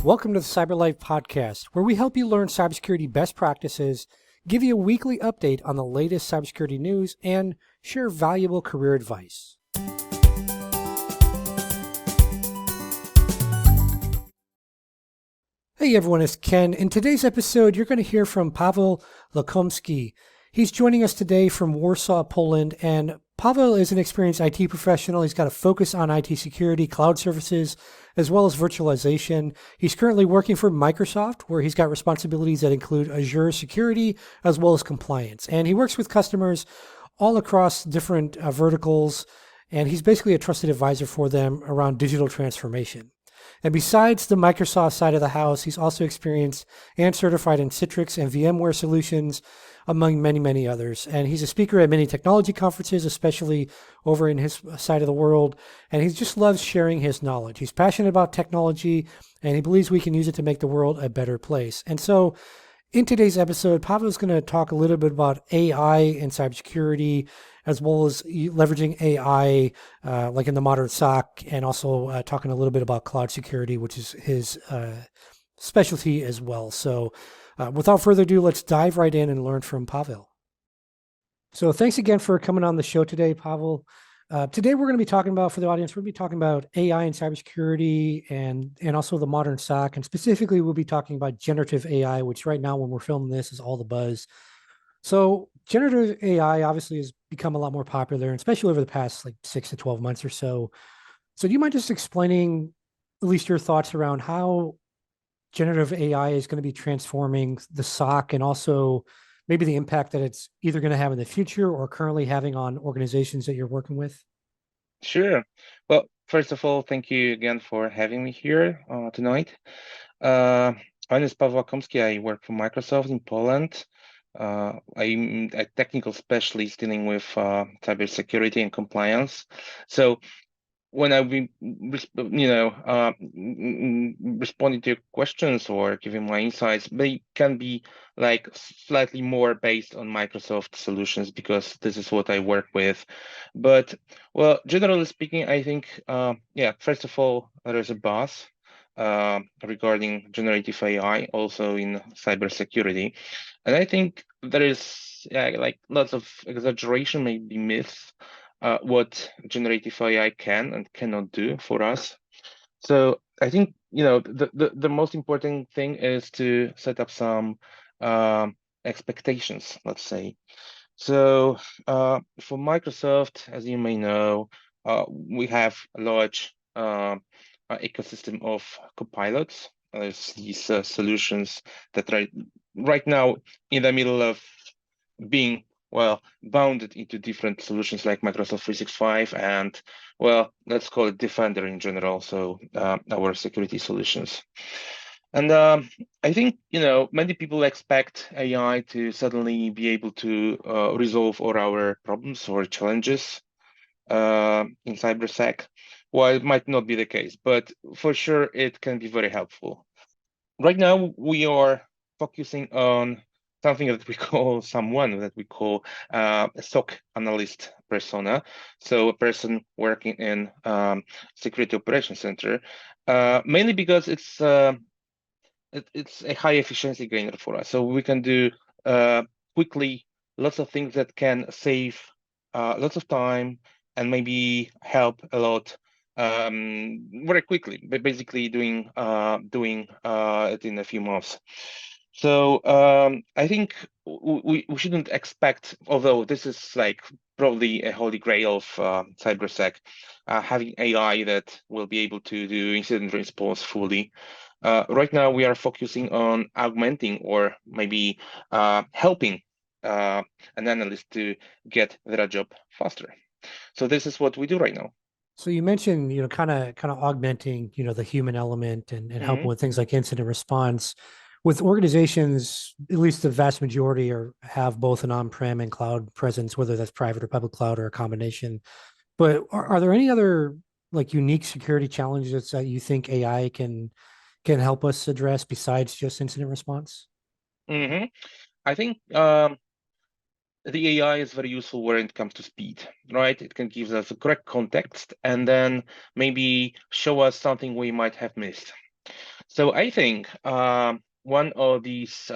Welcome to the Cyber Life Podcast, where we help you learn cybersecurity best practices, give you a weekly update on the latest cybersecurity news, and share valuable career advice. Hey everyone, it's Ken. In today's episode, you're going to hear from Paweł Łakomski. He's joining us today from Warsaw, Poland, and Paweł is an experienced IT professional. He's got a focus on IT security, cloud services, as well as virtualization. He's currently working for Microsoft, where he's got responsibilities that include Azure security, as well as compliance. And he works with customers all across different verticals, and he's basically a trusted advisor for them around digital transformation. And besides the Microsoft side of the house, he's also experienced and certified in Citrix and VMware solutions, among many, many others. And he's a speaker at many technology conferences, especially over in his side of the world. And he just loves sharing his knowledge. He's passionate about technology, and he believes we can use it to make the world a better place. And so in today's episode, Paweł is going to talk a little bit about AI and cybersecurity, as well as leveraging AI like in the modern SOC, and also talking a little bit about cloud security, which is his specialty as well. So without further ado, let's dive right in and learn from Paweł. So thanks again for coming on the show today, Paweł. Today we're going to be talking about, for the audience, we're going to be talking about AI and cybersecurity and also the modern SOC. And specifically, we'll be talking about generative AI, which right now when we're filming this is all the buzz. So generative AI obviously has become a lot more popular, and especially over the past like 6 to 12 months or so. So do you mind just explaining at least your thoughts around how generative AI is going to be transforming the SOC, and also maybe the impact that it's either going to have in the future or currently having on organizations that you're working with? Sure. Well, first of all, thank you again for having me here tonight. My name is Paweł Łakomski. I work for Microsoft in Poland. I'm a technical specialist dealing with cybersecurity and compliance. So when I've been, responding to your questions or giving my insights, they can be like slightly more based on Microsoft solutions because this is what I work with. But well, generally speaking, I think, first of all, there is a buzz regarding generative AI, also in cybersecurity, and I think there is like lots of exaggeration, maybe myths. What generative AI can and cannot do for us. So I think the most important thing is to set up some expectations, let's say. So for Microsoft, as you may know, we have a large ecosystem of copilots. There's these solutions that right now in the middle of being bounded into different solutions like Microsoft 365 and, let's call it Defender in general, so our security solutions. And I think, many people expect AI to suddenly be able to resolve all our problems or challenges in cybersec. Well, it might not be the case, but for sure it can be very helpful. Right now, we are focusing on something that we call a SOC Analyst persona. So a person working in Security Operations Center, mainly because it's a high efficiency gainer for us. So we can do quickly lots of things that can save lots of time and maybe help a lot very quickly, but basically doing it in a few months. So I think we shouldn't expect, although this is like probably a holy grail of cybersec, having AI that will be able to do incident response fully. Right now, we are focusing on augmenting or maybe helping an analyst to get their job faster. So this is what we do right now. So you mentioned, kind of augmenting, the human element and helping with things like incident response. With organizations, at least the vast majority have both an on-prem and cloud presence, whether that's private or public cloud or a combination. But are there any other like unique security challenges that you think AI can help us address besides just incident response? I think the AI is very useful when it comes to speed, right? It can give us the correct context and then maybe show us something we might have missed. So I think one of these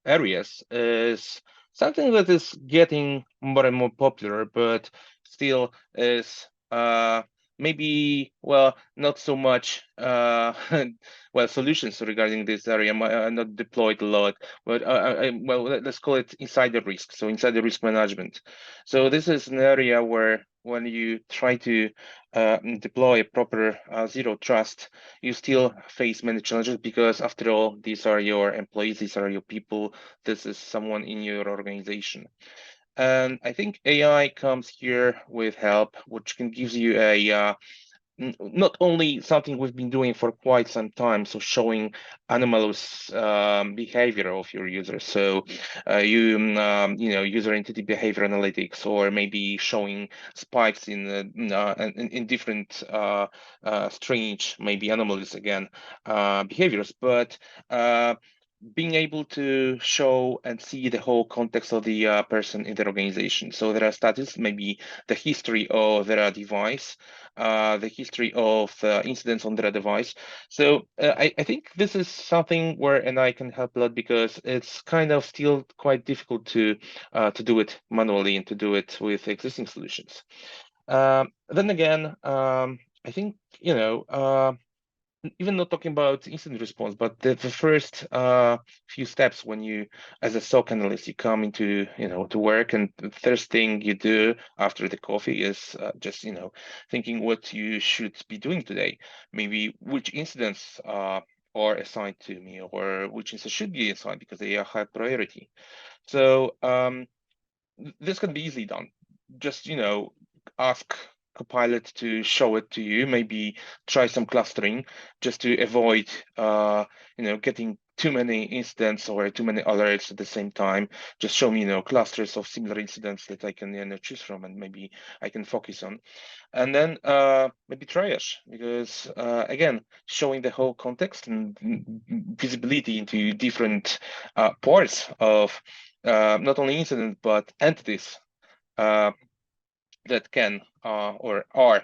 areas is something that is getting more and more popular, but still is maybe, well, not so much well, solutions regarding this area are not deployed a lot, but well, let's call it insider risk. So insider risk management. So this is an area where when you try to deploy a proper zero trust, you still face many challenges because after all, these are your employees, these are your people, this is someone in your organization. And I think AI comes here with help, which can give you a not only something we've been doing for quite some time, so showing anomalous behavior of your users. So you know, user entity behavior analytics, or maybe showing spikes in different strange, maybe anomalies again, behaviors, but being able to show and see the whole context of the person in the organization. So there are status, maybe the history of their device, the history of incidents on their device. So I think this is something where NI can help a lot because it's kind of still quite difficult to do it manually and to do it with existing solutions. Then again, I think, you know, even not talking about incident response, but the first few steps when you, as a SOC analyst, you come into, you know, to work, and the first thing you do after the coffee is just, you know, thinking what you should be doing today. Maybe which incidents are assigned to me, or which incidents should be assigned because they are high priority. So this can be easily done. Just, you know, ask Copilot to show it to you, maybe try some clustering just to avoid, you know, getting too many incidents or too many alerts at the same time. Just show me, you know, clusters of similar incidents that I can, you know, choose from, and maybe I can focus on. And then maybe triage, because again, showing the whole context and visibility into different parts of not only incidents but entities that can or are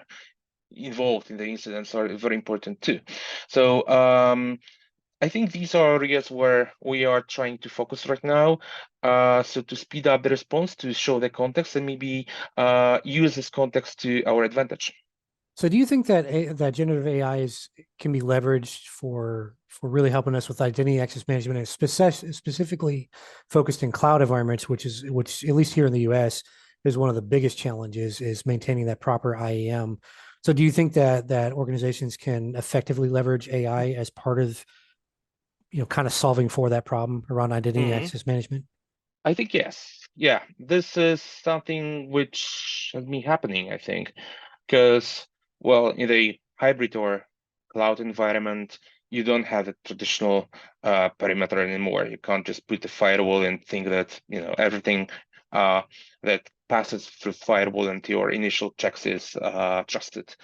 involved in the incidents are very important too. So I think these are areas where we are trying to focus right now. So to speed up the response, to show the context, and maybe use this context to our advantage. So do you think that that generative AI can be leveraged for really helping us with identity access management, and specifically focused in cloud environments, which at least here in the US is one of the biggest challenges, is maintaining that proper IAM. So do you think that organizations can effectively leverage AI as part of, you know, kind of solving for that problem around identity Mhm. access management? I think yes. Yeah, this is something which has been happening, I think, because, well, in the hybrid or cloud environment, you don't have a traditional perimeter anymore. You can't just put a firewall and think that, you know, everything that passes through firewall and your initial checks is trusted.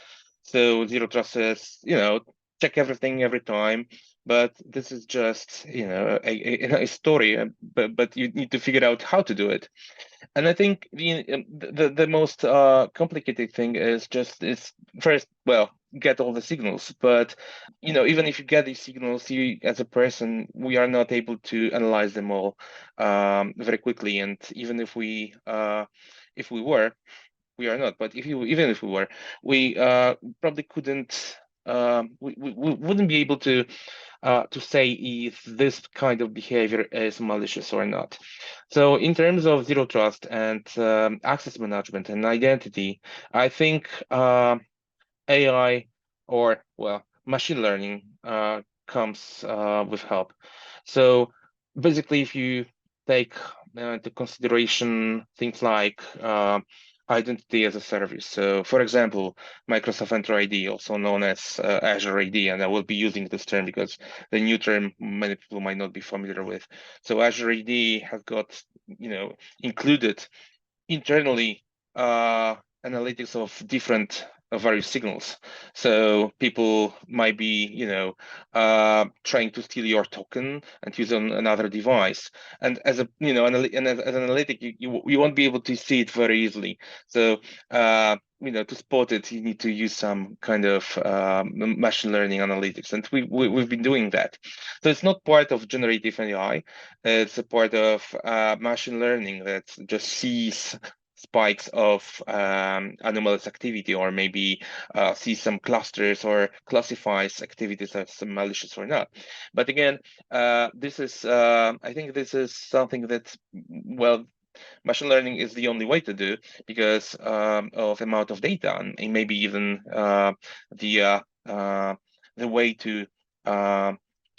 So zero trust is, you know, check everything every time. But this is just, you know, a story, but you need to figure out how to do it. And I think the most complicated thing is first, well, get all the signals. But you know, even if you get these signals, you as a person, we are not able to analyze them all very quickly. And even if we were, we are not. But even if we were, we probably couldn't. We wouldn't be able to say if this kind of behavior is malicious or not. So in terms of zero trust and access management and identity, I think AI, or, well, machine learning comes with help. So basically, if you take into consideration things like identity as a service. So for example, Microsoft Entra ID, also known as Azure ID, and I will be using this term because the new term many people might not be familiar with. So Azure ID has got, you know, included internally analytics of different various signals. So people might be, trying to steal your token and use on another device. And as a, as an analytic, you won't be able to see it very easily. So, to spot it, you need to use some kind of machine learning analytics, and we've been doing that. So it's not part of generative AI; it's a part of machine learning that just sees spikes of anomalous activity, or maybe sees some clusters or classifies activities as malicious or not. But again, this is I think this is something that, well, machine learning is the only way to do, because of amount of data, and maybe even the way to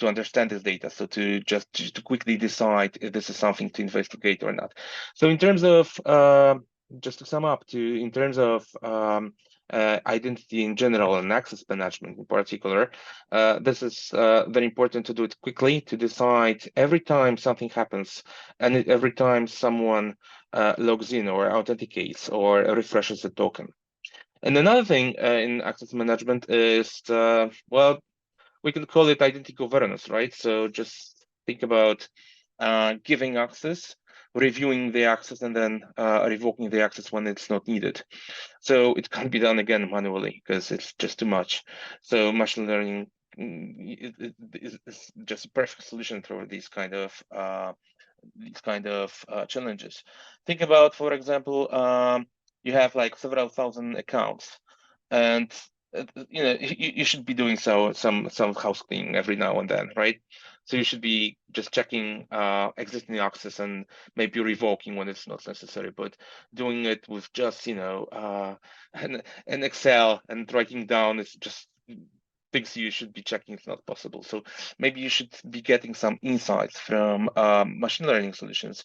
understand this data. So to quickly decide if this is something to investigate or not. So in terms of just to sum up, in terms of identity in general and access management in particular, this is very important to do it quickly, to decide every time something happens, and every time someone logs in or authenticates or refreshes the token. And another thing in access management is, well, we can call it identity governance, right? So just think about giving access, reviewing the access, and then revoking the access when it's not needed. So it can't be done again manually because it's just too much. So machine learning is just a perfect solution for these kind of challenges. Think about, for example, you have like several thousand accounts, and you should be doing some house cleaning every now and then, right? So you should be just checking existing access and maybe revoking when it's not necessary, but doing it with just an Excel and writing down is just things you should be checking. It's not possible. So maybe you should be getting some insights from machine learning solutions,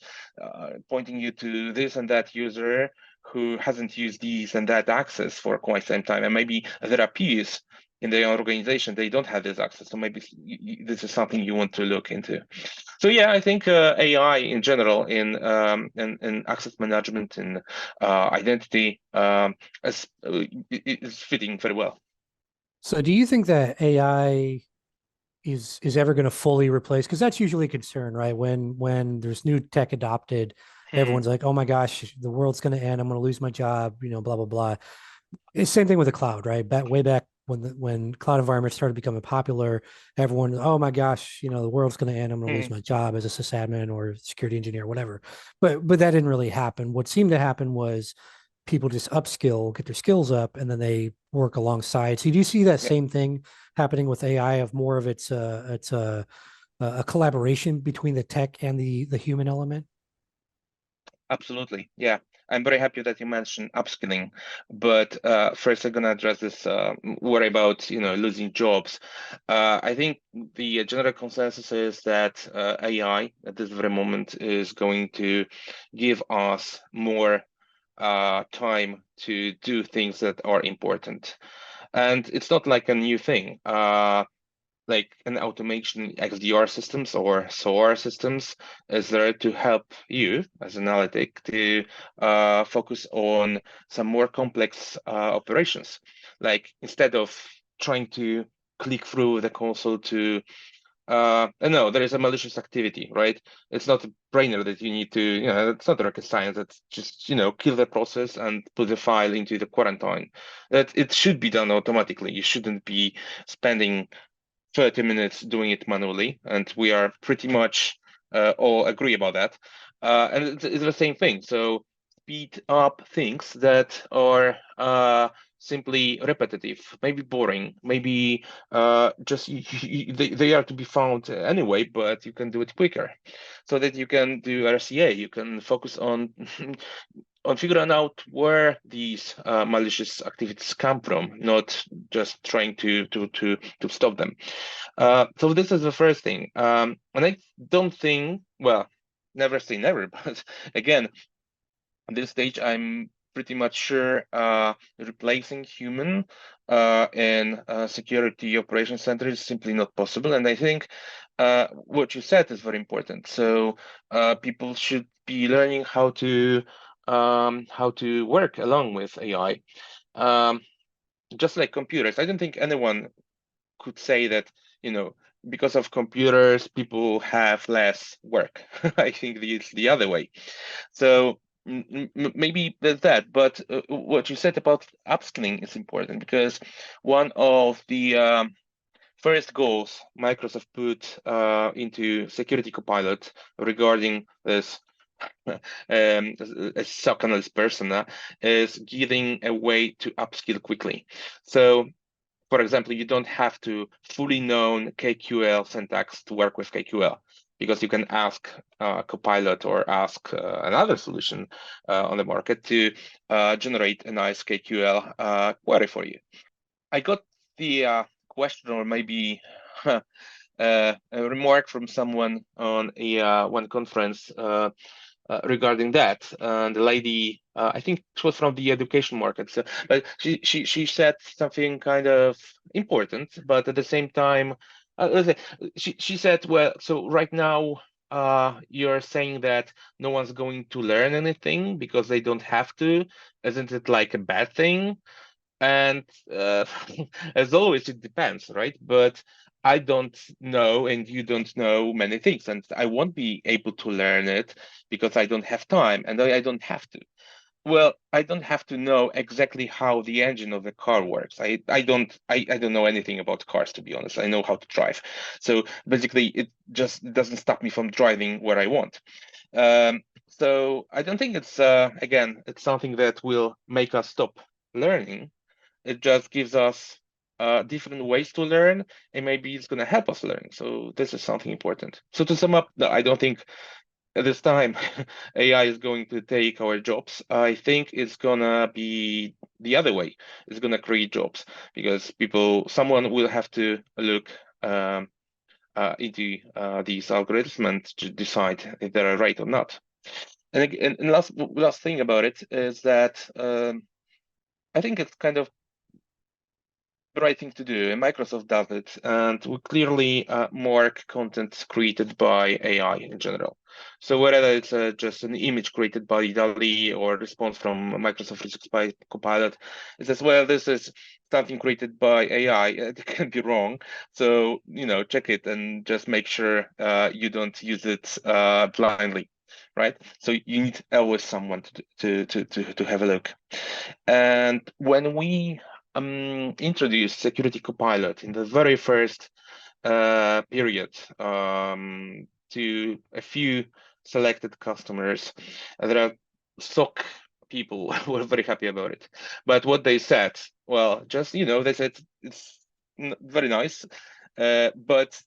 pointing you to this and that user who hasn't used these and that access for quite some time, and maybe there are peers in their organization they don't have this access. So maybe this is something you want to look into. So yeah, I think AI in general in access management and identity is fitting very well. So do you think that AI is ever going to fully replace? Because that's usually a concern, right? When there's new tech adopted, everyone's like, "Oh my gosh, the world's going to end. I'm going to lose my job." Blah blah blah. It's same thing with the cloud, right? Way back when cloud environments started becoming popular, everyone, "Oh my gosh, the world's going to end. I'm going to lose my job as a sysadmin or security engineer, whatever." But that didn't really happen. What seemed to happen was people just upskill, get their skills up, and then they work alongside. So do you see that Yeah. same thing happening with AI, of more of it's a collaboration between the tech and the human element? Absolutely. Yeah. I'm very happy that you mentioned upskilling, but first I'm gonna address this worry about losing jobs. I think the general consensus is that AI at this very moment is going to give us more time to do things that are important, and it's not like a new thing. Like an automation XDR systems or SOAR systems is there to help you as an analytic to focus on some more complex operations. Like instead of trying to click through the console to no, there is a malicious activity, right? It's not a brainer that you need to, it's not rocket science. It's just, kill the process and put the file into the quarantine. That it should be done automatically. You shouldn't be spending 30 minutes doing it manually, and we are pretty much all agree about that. And it's the same thing. So speed up things that are simply repetitive, maybe boring, maybe just they are to be found anyway, but you can do it quicker, so that you can do RCA. You can focus on on figuring out where these malicious activities come from, not just trying to stop them. So this is the first thing, and I don't think, well, never say never, but again, at this stage, I'm pretty much sure replacing human in security operations center is simply not possible. And I think what you said is very important. So people should be learning how to work along with AI. Um, just like computers. I don't think anyone could say that, because of computers, people have less work. I think it's the other way. So maybe there's that. But what you said about upskilling is important, because one of the first goals Microsoft put into Security Copilot regarding this a SOC analyst persona is giving a way to upskill quickly. So, for example, you don't have to fully know KQL syntax to work with KQL, because you can ask Copilot or ask another solution on the market to generate a nice KQL query for you. I got the question, or maybe a remark from someone on one conference regarding that. And the lady, I think it was from the education market, but she said something kind of important, but at the same time, she said, well, so right now you're saying that no one's going to learn anything because they don't have to. Isn't it like a bad thing? And as always, it depends, right? But I don't know, and you don't know many things, and I won't be able to learn it because I don't have time, and I don't have to. Well, I don't have to know exactly how the engine of the car works. I don't know anything about cars, to be honest. I know how to drive. So basically, it just doesn't stop me from driving where I want. So I don't think it's again, it's something that will make us stop learning. It just gives us different ways to learn, and maybe it's going to help us learn. So this is something important. So to sum up, no, I don't think at this time AI is going to take our jobs. I think it's gonna be the other way. It's gonna create jobs, because someone will have to look into these algorithms and to decide if they're right or not. And last thing about it is that I think it's kind of the right thing to do, and Microsoft does it, and we clearly mark content created by AI in general. So whether it's just an image created by DALL-E or response from Microsoft 365 Copilot, it says, well, this is something created by AI. It can be wrong. So, check it and just make sure you don't use it blindly, right? So you need always someone to have a look. And when we introduced Security Copilot in the very first period to a few selected customers, there are SOC people who were very happy about it. But what they said, well, just, they said it's very nice, but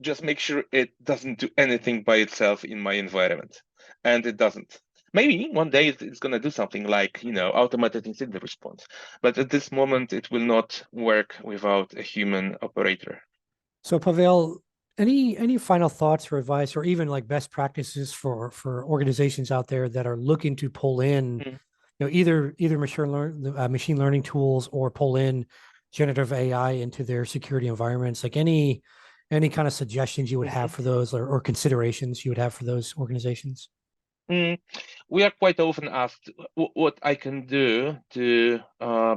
just make sure it doesn't do anything by itself in my environment. And it doesn't. Maybe one day it's going to do something like, automated incident response. But at this moment, it will not work without a human operator. So Pavel, any final thoughts or advice, or even like best practices for organizations out there that are looking to pull in, either machine learning tools, or pull in generative AI into their security environments? Like any kind of suggestions you would have for those, or considerations you would have for those organizations? We are quite often asked what I can do to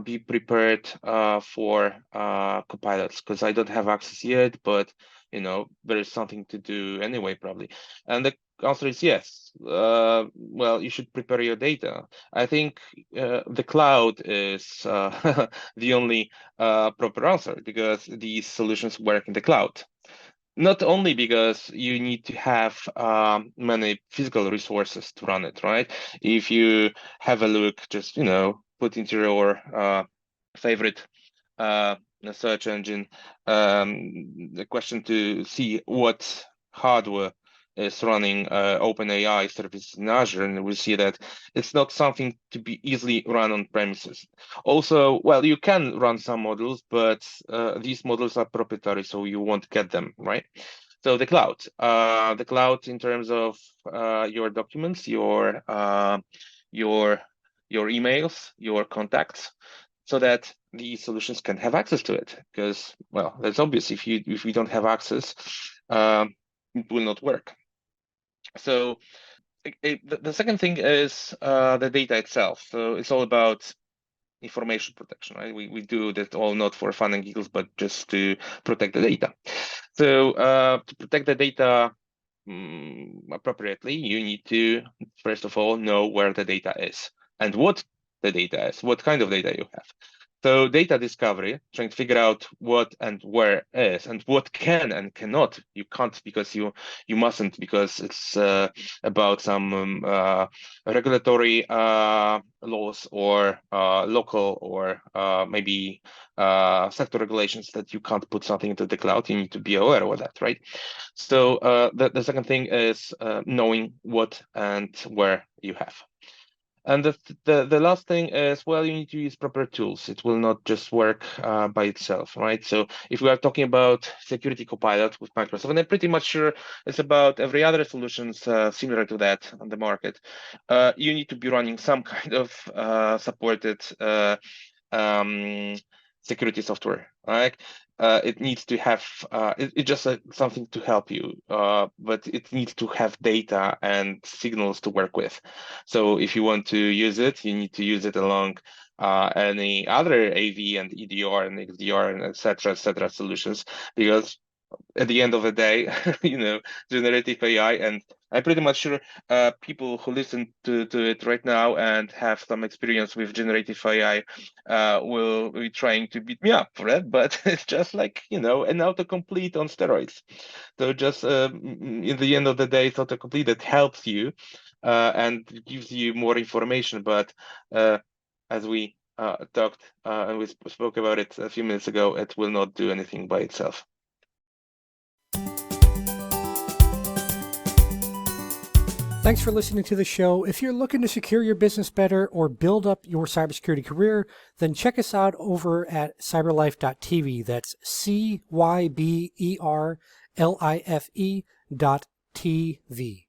be prepared for copilots, because I don't have access yet, but there is something to do anyway, probably. And the answer is yes. Well, you should prepare your data. I think the cloud is the only proper answer, because these solutions work in the cloud. Not only because you need to have many physical resources to run it, right? If you have a look, just put into your favorite search engine the question to see what hardware is running OpenAI services in Azure, and we see that it's not something to be easily run on premises. Also, well, you can run some models, but these models are proprietary, so you won't get them, right? So the cloud in terms of your documents, your emails, your contacts, so that the solutions can have access to it. Because, well, that's obvious. If we don't have access, it will not work. So the second thing is the data itself. So it's all about information protection, right? We do that all not for fun and giggles, but just to protect the data. So to protect the data appropriately, you need to, first of all, know where the data is and what the data is, what kind of data you have. So data discovery, trying to figure out what and where is, and what can and cannot. You can't because you mustn't, because it's about some regulatory laws or local or maybe sector regulations that you can't put something into the cloud. You need to be aware of that, right? So the second thing is knowing what and where you have. And the last thing is, well, you need to use proper tools. It will not just work by itself, right? So if we are talking about Security Copilot with Microsoft, and I'm pretty much sure it's about every other solutions similar to that on the market, you need to be running some kind of supported security software, right? It needs to have it's just something to help you, but it needs to have data and signals to work with. So if you want to use it, you need to use it along any other AV and EDR and XDR and et cetera solutions, because at the end of the day, generative AI, and I'm pretty much sure people who listen to it right now and have some experience with generative AI will be trying to beat me up for it, but it's just like, an autocomplete on steroids. So just in the end of the day, it's autocomplete that helps you and gives you more information, but as we talked and we spoke about it a few minutes ago, it will not do anything by itself. Thanks for listening to the show. If you're looking to secure your business better or build up your cybersecurity career, then check us out over at cyberlife.tv. That's CYBERLIFE.tv.